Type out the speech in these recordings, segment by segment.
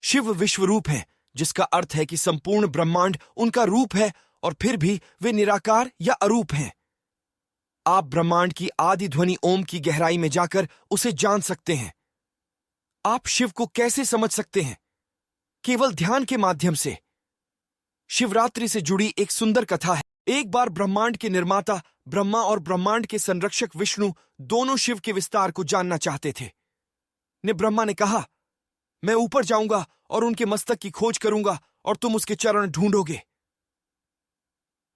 शिव विश्वरूप हैं, जिसका अर्थ है कि संपूर्ण ब्रह्मांड उनका रूप है और फिर भी वे निराकार या अरूप हैं। आप ब्रह्मांड की आदि ध्वनि ओम की गहराई में जाकर उसे जान सकते हैं। आप शिव को कैसे समझ सकते हैं? केवल ध्यान के माध्यम से। शिवरात्रि से जुड़ी एक सुंदर कथा है। एक बार ब्रह्मांड के निर्माता ब्रह्मा और ब्रह्मांड के संरक्षक विष्णु दोनों शिव के विस्तार को जानना चाहते थे। ब्रह्मा ने कहा, मैं ऊपर जाऊंगा और उनके मस्तक की खोज करूंगा और तुम उसके चरण ढूंढोगे।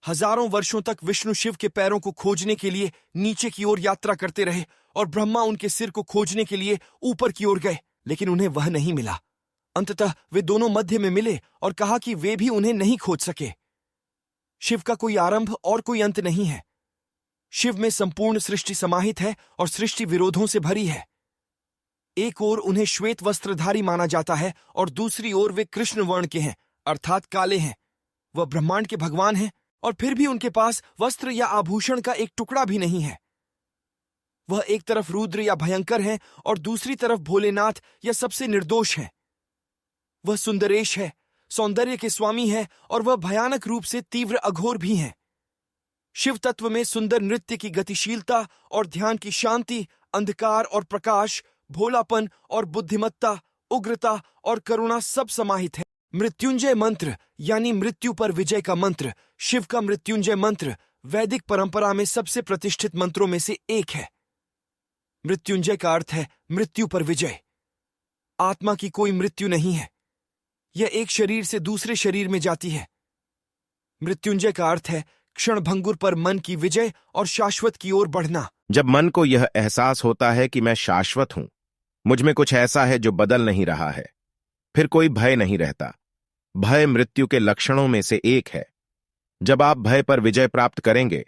हजारों वर्षों तक विष्णु शिव के पैरों को खोजने के लिए नीचे की ओर यात्रा करते रहे और ब्रह्मा उनके सिर को खोजने के लिए ऊपर की ओर गए, लेकिन उन्हें वह नहीं मिला। अंततः वे दोनों मध्य में मिले और कहा कि वे भी उन्हें नहीं खोज सके। शिव का कोई आरंभ और कोई अंत नहीं है। शिव में संपूर्ण सृष्टि समाहित है और सृष्टि विरोधों से भरी है। एक ओर उन्हें श्वेत वस्त्रधारी माना जाता है और दूसरी ओर वे कृष्ण वर्ण के हैं, अर्थात काले हैं। वह ब्रह्मांड के भगवान हैं और फिर भी उनके पास वस्त्र या आभूषण का एक टुकड़ा भी नहीं है। वह एक तरफ रुद्र या भयंकर हैं और दूसरी तरफ भोलेनाथ या सबसे निर्दोष हैं। वह सुंदरेश है, सौंदर्य के स्वामी है और वह भयानक रूप से तीव्र अघोर भी हैं। शिव तत्व में सुंदर नृत्य की गतिशीलता और ध्यान की शांति, अंधकार और प्रकाश, भोलापन और बुद्धिमत्ता, उग्रता और करुणा सब समाहित है। मृत्युंजय मंत्र यानी मृत्यु पर विजय का मंत्र, शिव का मृत्युंजय मंत्र वैदिक परंपरा में सबसे प्रतिष्ठित मंत्रों में से एक है। मृत्युंजय का अर्थ है मृत्यु पर विजय। आत्मा की कोई मृत्यु नहीं है, यह एक शरीर से दूसरे शरीर में जाती है। मृत्युंजय का अर्थ है क्षणभंगुर पर मन की विजय और शाश्वत की ओर बढ़ना। जब मन को यह एहसास होता है कि मैं शाश्वत हूं, मुझ में कुछ ऐसा है जो बदल नहीं रहा है, फिर कोई भय नहीं रहता। भय मृत्यु के लक्षणों में से एक है। जब आप भय पर विजय प्राप्त करेंगे,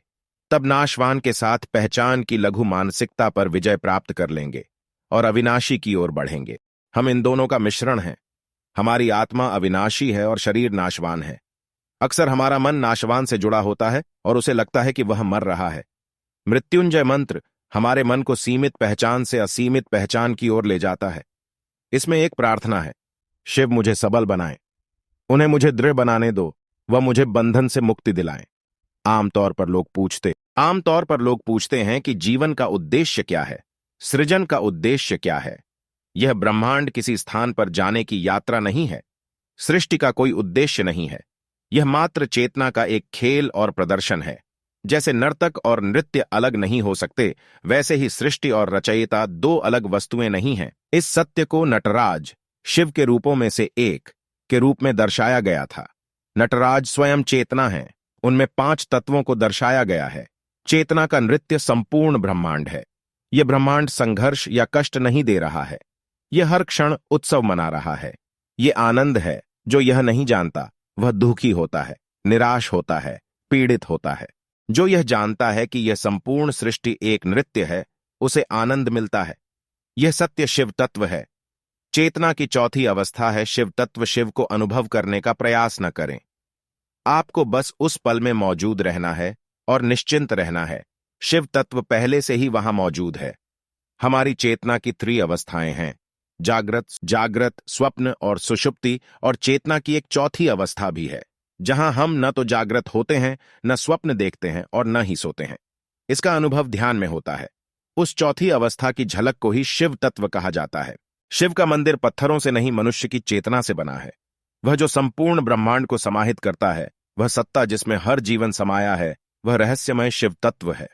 तब नाशवान के साथ पहचान की लघु मानसिकता पर विजय प्राप्त कर लेंगे और अविनाशी की ओर बढ़ेंगे। हम इन दोनों का मिश्रण हैं। हमारी आत्मा अविनाशी है और शरीर नाशवान है। अक्सर हमारा मन नाशवान से जुड़ा होता है और उसे लगता है कि वह मर रहा है। मृत्युंजय मंत्र हमारे मन को सीमित पहचान से असीमित पहचान की ओर ले जाता है। इसमें एक प्रार्थना है, शिव मुझे सबल बनाएं, उन्हें मुझे दृढ़ बनाने दो, वह मुझे बंधन से मुक्ति दिलाएं। आमतौर पर लोग पूछते हैं कि जीवन का उद्देश्य क्या है, सृजन का उद्देश्य क्या है। यह ब्रह्मांड किसी स्थान पर जाने की यात्रा नहीं है। सृष्टि का कोई उद्देश्य नहीं है। यह मात्र चेतना का एक खेल और प्रदर्शन है। जैसे नर्तक और नृत्य अलग नहीं हो सकते, वैसे ही सृष्टि और रचयिता दो अलग वस्तुएं नहीं हैं। इस सत्य को नटराज, शिव के रूपों में से एक के रूप में दर्शाया गया था। नटराज स्वयं चेतना है। उनमें 5 तत्वों को दर्शाया गया है। चेतना का नृत्य संपूर्ण ब्रह्मांड है। यह ब्रह्मांड संघर्ष या कष्ट नहीं दे रहा है। यह हर क्षण उत्सव मना रहा है। यह आनंद है। जो यह नहीं जानता वह दुखी होता है, निराश होता है, पीड़ित होता है। जो यह जानता है कि यह संपूर्ण सृष्टि एक नृत्य है, उसे आनंद मिलता है। यह सत्य शिव तत्व है। चेतना की चौथी अवस्था है शिव तत्व। शिव को अनुभव करने का प्रयास न करें। आपको बस उस पल में मौजूद रहना है और निश्चिंत रहना है। शिव तत्व पहले से ही वहां मौजूद है। हमारी चेतना की 3 अवस्थाएं हैं, जागृत, स्वप्न और सुषुप्ति, और चेतना की एक चौथी अवस्था भी है, जहां हम न तो जागृत होते हैं, न स्वप्न देखते हैं और न ही सोते हैं। इसका अनुभव ध्यान में होता है। उस चौथी अवस्था की झलक को ही शिव तत्व कहा जाता है। शिव का मंदिर पत्थरों से नहीं, मनुष्य की चेतना से बना है। वह जो संपूर्ण ब्रह्मांड को समाहित करता है, वह सत्ता जिसमें हर जीवन समाया है, वह रहस्यमय शिव तत्व है।